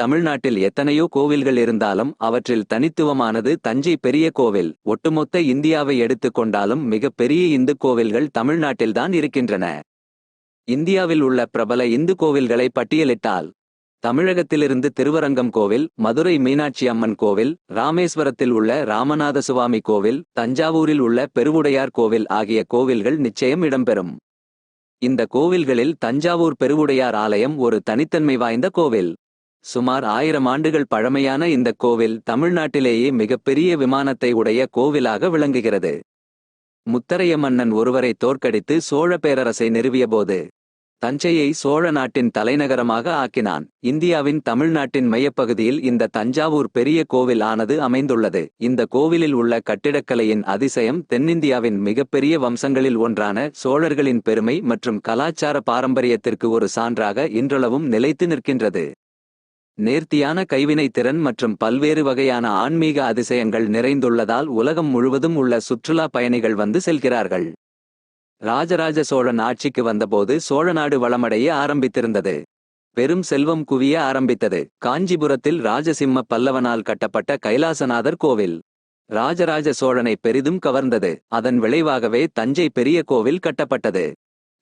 தமிழ்நாட்டில் எத்தனையோ கோவில்கள் இருந்தாலும் அவற்றில் தனித்துவமானது தஞ்சை பெரிய கோவில். ஒட்டுமொத்த இந்தியாவை எடுத்துக் கொண்டாலும் மிகப் பெரிய இந்து கோவில்கள் தமிழ்நாட்டில்தான் இருக்கின்றன. இந்தியாவில் உள்ள பிரபல இந்து கோவில்களை பட்டியலிட்டால், தமிழகத்திலிருந்து திருவரங்கம் கோவில், மதுரை மீனாட்சி அம்மன் கோவில், ராமேஸ்வரத்தில் உள்ள ராமநாதசுவாமி கோவில், தஞ்சாவூரில் உள்ள பெருவுடையார் கோவில் ஆகிய கோவில்கள் நிச்சயம் இடம்பெறும். இந்த கோவில்களில் தஞ்சாவூர் பெருவுடையார் ஆலயம் ஒரு தனித்தன்மை வாய்ந்த கோவில். சுமார் 1000 ஆண்டுகள் பழமையான இந்த கோவில் தமிழ்நாட்டிலேயே மிகப்பெரிய விமானத்தை உடைய கோவிலாக விளங்குகிறது. முத்தரைய மன்னன் ஒருவரை தோற்கடித்து சோழ பேரரசை நிறுவியபோது தஞ்சையை சோழ நாட்டின் தலைநகரமாக ஆக்கினான். இந்தியாவின் தமிழ்நாட்டின் மையப்பகுதியில் இந்த தஞ்சாவூர் பெரிய கோவில் ஆனது அமைந்துள்ளது. இந்த கோவிலில் உள்ள கட்டிடக்கலையின் அதிசயம் தென்னிந்தியாவின் மிகப்பெரிய வம்சங்களில் ஒன்றான சோழர்களின் பெருமை மற்றும் கலாச்சார பாரம்பரியத்திற்கு ஒரு சான்றாக இன்றளவும் நிலைத்து நிற்கின்றது. நேர்த்தியான கைவினை திறன் மற்றும் பல்வேறு வகையான ஆன்மீக அதிசயங்கள் நிறைந்துள்ளதால் உலகம் முழுவதும் உள்ள சுற்றுலா பயணிகள் வந்து செல்கிறார்கள். ராஜராஜ சோழன் ஆட்சிக்கு வந்தபோது சோழநாடு வளமடைய ஆரம்பித்திருந்தது. பெரும் செல்வம் குவிய ஆரம்பித்தது. காஞ்சிபுரத்தில் ராஜசிம்ம பல்லவனால் கட்டப்பட்ட கைலாசநாதர் கோவில் ராஜராஜ சோழனை பெரிதும் கவர்ந்தது. அதன் விளைவாகவே தஞ்சை பெரிய கோவில் கட்டப்பட்டது.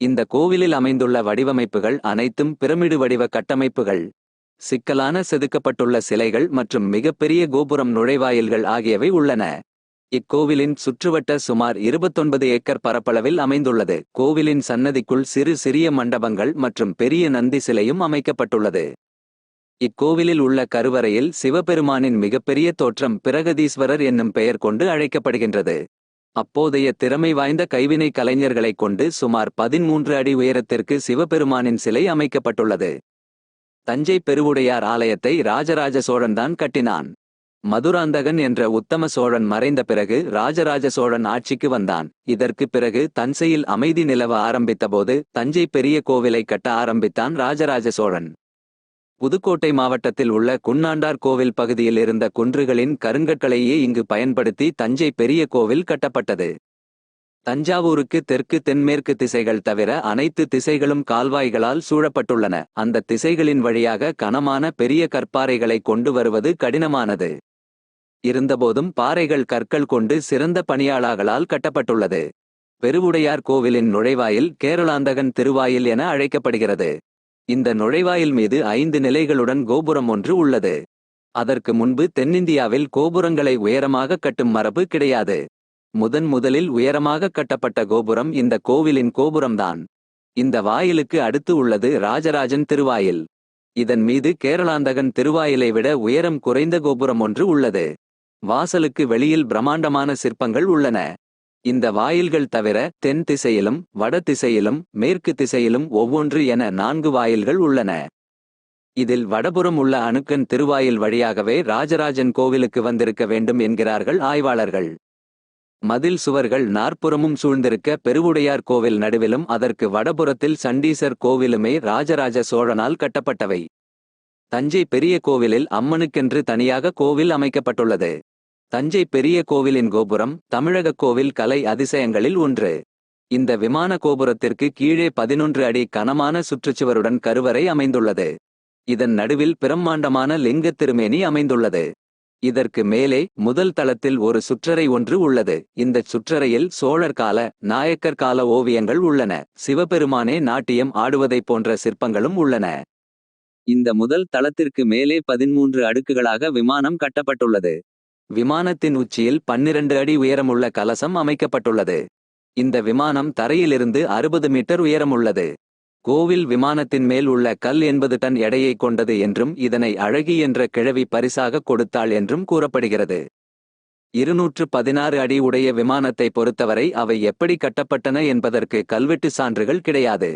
இந்த கோவிலில் அமைந்துள்ள வடிவமைப்புகள் அனைத்தும் பிரமிடு வடிவ கட்டமைப்புகள். சிக்கலான செதுக்கப்பட்டுள்ள சிலைகள் மற்றும் மிகப்பெரிய கோபுரம் நுழைவாயில்கள் ஆகியவை உள்ளன. இக்கோவிலின் சுற்றுவட்ட சுமார் 29 ஏக்கர் பரப்பளவில் அமைந்துள்ளது. கோவிலின் சன்னதிக்குள் சிறு சிறிய மண்டபங்கள் மற்றும் பெரிய நந்தி சிலையும் அமைக்கப்பட்டுள்ளது. இக்கோவிலில் உள்ள கருவறையில் சிவபெருமானின் மிகப்பெரிய தோற்றம் பிரகதீஸ்வரர் என்னும் பெயர் கொண்டு அழைக்கப்படுகின்றது. அப்போதைய திறமை வாய்ந்த கைவினை கலைஞர்களைக் கொண்டு சுமார் 13 அடி உயரத்திற்கு சிவபெருமானின் சிலை அமைக்கப்பட்டுள்ளது. தஞ்சை பெருவுடையார் ஆலயத்தை ராஜராஜ சோழன்தான் கட்டினான். மதுராந்தகன் என்ற உத்தம சோழன் மறைந்த பிறகு ராஜராஜ சோழன் ஆட்சிக்கு வந்தான். இதற்கு பிறகு தஞ்சையில் அமைதி நிலவ ஆரம்பித்தபோது தஞ்சை பெரிய கோவிலை கட்ட ஆரம்பித்தான் ராஜராஜ சோழன். புதுக்கோட்டை மாவட்டத்தில் உள்ள குன்னாண்டார் கோவில் பகுதியில் இருந்த குன்றுகளின் கருங்கற்களையே இங்கு பயன்படுத்தி தஞ்சை பெரிய கோவில் கட்டப்பட்டது. தஞ்சாவூருக்கு தெற்கு தென்மேற்கு திசைகள் தவிர அனைத்து திசைகளும் கால்வாய்களால் சூழப்பட்டுள்ளன. அந்த திசைகளின் வழியாக கனமான பெரிய கற்பாறைகளை கொண்டு வருவது கடினமானது. இருந்தபோதும் பாறைகள் கற்கள் கொண்டு சிறந்த பணியாளர்களால் கட்டப்பட்டுள்ளது. பெருவுடையார் கோவிலின் நுழைவாயில் கேரளாந்தகன் திருவாயில் என அழைக்கப்படுகிறது. இந்த நுழைவாயில் மீது 5 நிலைகளுடன் கோபுரம் ஒன்று உள்ளது. அதற்கு முன்பு தென்னிந்தியாவில் கோபுரங்களை உயரமாக கட்டும் மரபு கிடையாது. முதலில் உயரமாக கட்டப்பட்ட கோபுரம் இந்த கோவிலின் கோபுரம்தான். இந்த வாயிலுக்கு அடுத்து உள்ளது ராஜராஜன் திருவாயில். இதன் மீது கேரளாந்தகன் திருவாயிலை விட உயரம் குறைந்த கோபுரம் ஒன்று உள்ளது. வாசலுக்கு வெளியில் பிரம்மாண்டமான சிற்பங்கள் உள்ளன. இந்த வாயில்கள் தவிர தென் திசையிலும் வட திசையிலும் மேற்கு திசையிலும் ஒவ்வொன்று என 4 வாயில்கள் உள்ளன. இதில் வடபுறம் உள்ள அணுக்கன் திருவாயில் வழியாகவே ராஜராஜன் கோவிலுக்கு வந்திருக்க வேண்டும் என்கிறார்கள் ஆய்வாளர்கள். மதில் சுவர்கள் 4புறமும் சூழ்ந்திருக்க பெருவுடையார் கோவில் நடுவிலும் அதற்கு வடபுறத்தில் சண்டீசர் கோவிலுமே ராஜராஜ சோழனால் கட்டப்பட்டவை. தஞ்சை பெரிய கோவிலில் அம்மனுக்கென்று தனியாக கோவில் அமைக்கப்பட்டுள்ளது. தஞ்சை பெரிய கோவிலின் கோபுரம் தமிழக கோவில் கலை அதிசயங்களில் ஒன்று. இந்த விமான கோபுரத்திற்கு கீழே 11 அடி கனமான சுற்றுச்சுவருடன் கருவறை அமைந்துள்ளது. இதன் நடுவில் பிரம்மாண்டமான லிங்க திருமேனி அமைந்துள்ளது. இதற்கு மேலே முதல் தளத்தில் ஒரு சுற்றறை ஒன்று உள்ளது. இந்த சுற்றறையில் சோழர் கால நாயக்கர் கால ஓவியங்கள் உள்ளன. சிவபெருமானே நாட்டியம் ஆடுவதைப் போன்ற சிற்பங்களும் உள்ளன. இந்த முதல் தளத்திற்கு மேலே 13 அடுக்குகளாக விமானம் கட்டப்பட்டுள்ளது. விமானத்தின் உச்சியில் 12 அடி உயரமுள்ள கலசம் அமைக்கப்பட்டுள்ளது. இந்த விமானம் தரையிலிருந்து 60 மீட்டர் உயரமுள்ளது. கோவில் விமானத்தின் மேல் உள்ள கல் 80 டன் எடையை கொண்டது என்றும் இதனை அழகி என்ற கிழவி பரிசாக கொடுத்தாள் என்றும் கூறப்படுகிறது. 216 அடி உடைய விமானத்தை பொறுத்தவரை அவை எப்படி கட்டப்பட்டன என்பதற்கு கல்வெட்டு சான்றுகள் கிடையாது.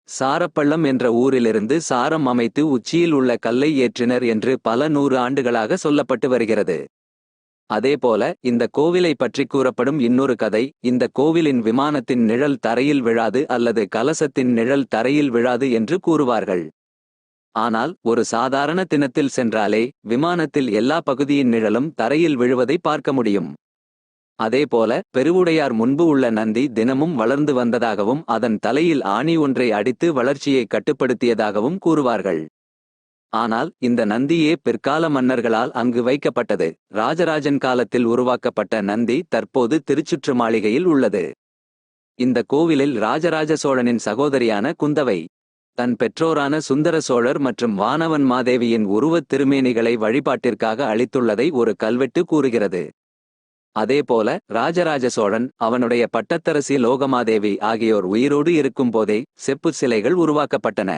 சாரப்பள்ளம் என்ற ஊரிலிருந்து சாரம் அமைத்து உச்சியில் உள்ள கல்லை ஏற்றினர் என்று பல 100 ஆண்டுகளாக சொல்லப்பட்டு வருகிறது. அதேபோல இந்த கோவிலை பற்றி கூறப்படும் இன்னொரு கதை, இந்த கோவிலின் விமானத்தின் நிழல் தரையில் விழாது அல்லது கலசத்தின் நிழல் தரையில் விழாது என்று கூறுவார்கள். ஆனால் ஒரு சாதாரண தினத்தில் சென்றாலே விமானத்தில் எல்லா பகுதியின் நிழலும் தரையில் விழுவதை பார்க்க முடியும். அதேபோல பெருவுடையார் முன்பு உள்ள நந்தி தினமும் வளர்ந்து வந்ததாகவும் அதன் தலையில் ஆணி ஒன்றை அடித்து வளர்ச்சியை கட்டுப்படுத்தியதாகவும் கூறுவார்கள். ஆனால் இந்த நந்தியே பிற்கால மன்னர்களால் அங்கு வைக்கப்பட்டது. ராஜராஜன் காலத்தில் உருவாக்கப்பட்ட நந்தி தற்போது திருச்சுற்று மாளிகையில் உள்ளது. இந்த கோவிலில் ராஜராஜ சோழனின் சகோதரியான குந்தவை தன் பெற்றோரான சுந்தர சோழர் மற்றும் வானவன் மாதேவியின் உருவத் திருமேனிகளை வழிபாட்டிற்காக அளித்துள்ளதை ஒரு கல்வெட்டு கூறுகிறது. அதேபோல ராஜராஜ சோழன், அவனுடைய பட்டத்தரசி லோகமாதேவி ஆகியோர் உயிரோடு இருக்கும்போதே செப்பு சிலைகள் உருவாக்கப்பட்டன.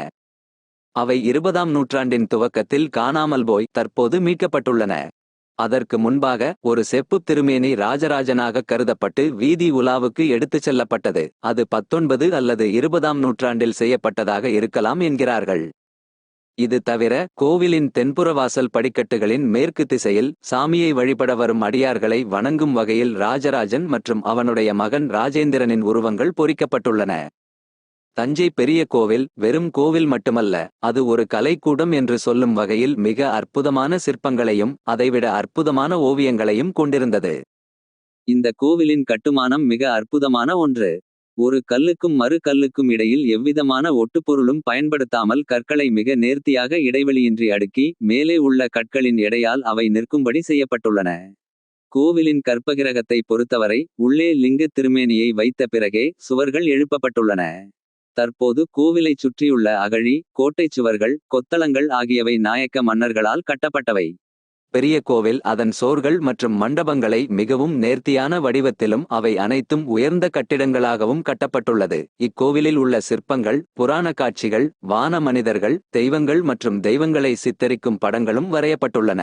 அவை 20ஆம் நூற்றாண்டின் துவக்கத்தில் காணாமல் போய் தற்போது மீட்கப்பட்டுள்ளன. அதற்கு முன்பாக ஒரு செப்புத் திருமேனி ராஜராஜனாக கருதப்பட்டு வீதி உலாவுக்கு எடுத்துச் செல்லப்பட்டது. அது 19 அல்லது 20ஆம் நூற்றாண்டில் செய்யப்பட்டதாக இருக்கலாம் என்கிறார்கள். இது தவிர கோவிலின் தென்புற வாசல் படிக்கட்டுகளின் மேற்கு திசையில் சாமியை வழிபட வரும் அடியார்களை வணங்கும் வகையில் ராஜராஜன் மற்றும் அவனுடைய மகன் ராஜேந்திரனின் உருவங்கள் பொறிக்கப்பட்டுள்ளன. தஞ்சை பெரிய கோவில் வெறும் கோவில் மட்டுமல்ல, அது ஒரு கலைக்கூடம் என்று சொல்லும் வகையில் மிக அற்புதமான சிற்பங்களையும் அதைவிட அற்புதமான ஓவியங்களையும் கொண்டிருந்தது. இந்த கோவிலின் கட்டுமானம் மிக அற்புதமான ஒன்று. ஒரு கல்லுக்கும் மறு கல்லுக்கும் இடையில் எவ்விதமான ஒட்டுப்பொருளும் பயன்படுத்தாமல் கற்களை மிக நேர்த்தியாக இடைவெளியின்றி அடுக்கி மேலே உள்ள கற்களின் எடையால் அவை நிற்கும்படி செய்யப்பட்டுள்ளன. கோவிலின் கற்பகிரகத்தை பொறுத்தவரை உள்ளே லிங்க திருமேனியை வைத்த பிறகே சுவர்கள் எழுப்பப்பட்டுள்ளன. தற்போது கோவிலைச் சுற்றியுள்ள அகழி, கோட்டைச் சுவர்கள், கொத்தளங்கள் ஆகியவை நாயக்க மன்னர்களால் கட்டப்பட்டவை. பெரிய கோவில் அதன் சோர்கள் மற்றும் மண்டபங்களை மிகவும் நேர்த்தியான வடிவத்திலும் அவை அனைத்தும் உயர்ந்த கட்டிடங்களாகவும் கட்டப்பட்டுள்ளது. இக்கோவிலில் உள்ள சிற்பங்கள், புராண காட்சிகள், வான மனிதர்கள், தெய்வங்கள் மற்றும் தெய்வங்களை சித்தரிக்கும் படங்களும் வரையப்பட்டுள்ளன.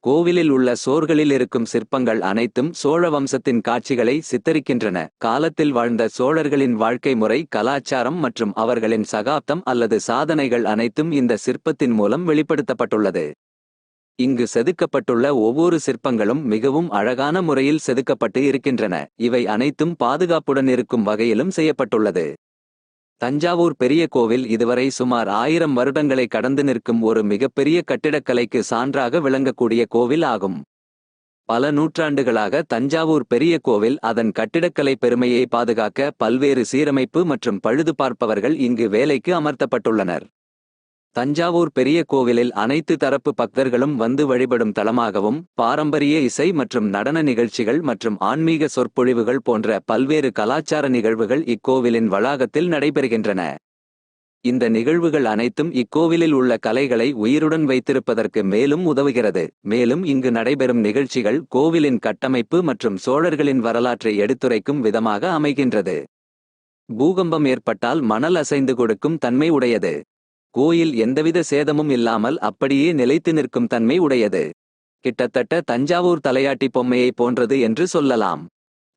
கோவிலில் உள்ள சோர்களில் இருக்கும் சிற்பங்கள் அனைத்தும் சோழ வம்சத்தின் காட்சிகளை சித்தரிக்கின்றன. காலத்தில் வாழ்ந்த சோழர்களின் வாழ்க்கை முறை, கலாச்சாரம் மற்றும் அவர்களின் சகாப்தம் அல்லது சாதனைகள் அனைத்தும் இந்த சிற்பத்தின் மூலம் வெளிப்படுத்தப்பட்டுள்ளது. இங்கு செதுக்கப்பட்டுள்ள ஒவ்வொரு சிற்பங்களும் மிகவும் அழகான முறையில் செதுக்கப்பட்டு இருக்கின்றன. இவை அனைத்தும் பாதுகாப்புடன் இருக்கும் வகையிலும் செய்யப்பட்டுள்ளது. தஞ்சாவூர் பெரிய கோவில் இதுவரை சுமார் 1000 வருடங்களை கடந்து நிற்கும் ஒரு மிகப்பெரிய கட்டிடக்கலைக்கு சான்றாக விளங்கக்கூடிய கோவில் ஆகும். பல நூற்றாண்டுகளாக தஞ்சாவூர் பெரிய கோவில் அதன் கட்டிடக்கலை பெருமையை பாதுகாக்க பல்வேறு சீரமைப்பு மற்றும் பழுது பார்ப்பவர்கள் இங்கு வேலைக்கு அமர்த்தப்பட்டுள்ளனர். தஞ்சாவூர் பெரிய கோவிலில் அனைத்து தரப்பு பக்தர்களும் வந்து வழிபடும் தலமாகவும், பாரம்பரிய இசை மற்றும் நடன நிகழ்ச்சிகள் மற்றும் ஆன்மீக சொற்பொழிவுகள் போன்ற பல்வேறு கலாச்சார நிகழ்வுகள் இக்கோவிலின் வளாகத்தில் நடைபெறுகின்றன. இந்த நிகழ்வுகள் அனைத்தும் இக்கோவிலில் உள்ள கலைகளை உயிருடன் வைத்திருப்பதற்கு மேலும் உதவுகிறது. மேலும் இங்கு நடைபெறும் நிகழ்ச்சிகள் கோவிலின் கட்டமைப்பு மற்றும் சோழர்களின் வரலாற்றை எடுத்துரைக்கும் விதமாக அமைகின்றது. பூகம்பம் ஏற்பட்டால் மணல் அசைந்து கொடுக்கும் தன்மை உடையது. கோயில் எந்தவித சேதமும் இல்லாமல் அப்படியே நிலைத்து நிற்கும் தன்மை உடையது. கிட்டத்தட்ட தஞ்சாவூர் தலையாட்டி பொம்மையை போன்றது என்று சொல்லலாம்.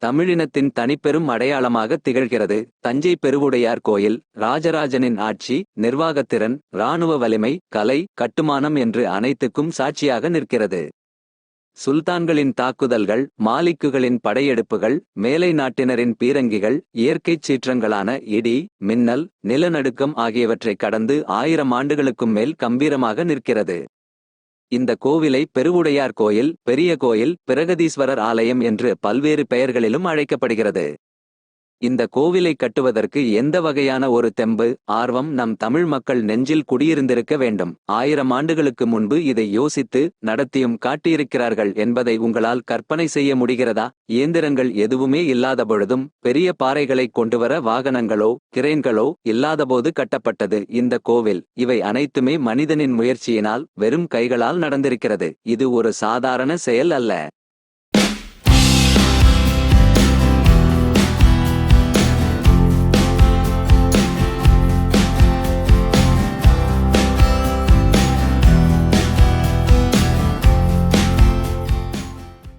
தமிழினத்தின் தனிப்பெரும் அடையாளமாக திகழ்கிறது. தஞ்சை பெருவுடையார் கோயில் ராஜராஜனின் ஆட்சி, நிர்வாகத்திறன், இராணுவ வலிமை, கலை, கட்டுமானம் என்று அனைத்துக்கும் சாட்சியாக நிற்கிறது. சுல்தான்களின் தாக்குதல்கள், மாலிக்குகளின் படையெடுப்புகள், மேலை நாட்டினரின் பீரங்கிகள், இயற்கைச் சீற்றங்களான இடி, மின்னல், நிலநடுக்கம் ஆகியவற்றை கடந்து 1000 ஆண்டுகளுக்கும் மேல் கம்பீரமாக நிற்கிறது. இந்த கோவிலை பெருவுடையார் கோயில், பெரிய கோயில், பிரகதீஸ்வரர் ஆலயம் என்று பல்வேறு பெயர்களிலும் அழைக்கப்படுகிறது. இந்த கோவிலை கட்டுவதற்கு எந்த வகையான ஒரு தெம்பு, ஆர்வம் நம் தமிழ் மக்கள் நெஞ்சில் குடியிருந்திருக்க வேண்டும். 1000 ஆண்டுகளுக்கு முன்பு இதை யோசித்து நடத்தியும் காட்டியிருக்கிறார்கள் என்பதை உங்களால் கற்பனை செய்ய முடிகிறதா? இயந்திரங்கள் எதுவுமே இல்லாத பொழுதும் பெரிய பாறைகளை கொண்டுவர வாகனங்களோ கிரேன்களோ இல்லாதபோது கட்டப்பட்டது இந்த கோவில். இவை அனைத்துமே மனிதனின் முயற்சியினால் வெறும் கைகளால் நடந்திருக்கிறது. இது ஒரு சாதாரண செயல் அல்ல.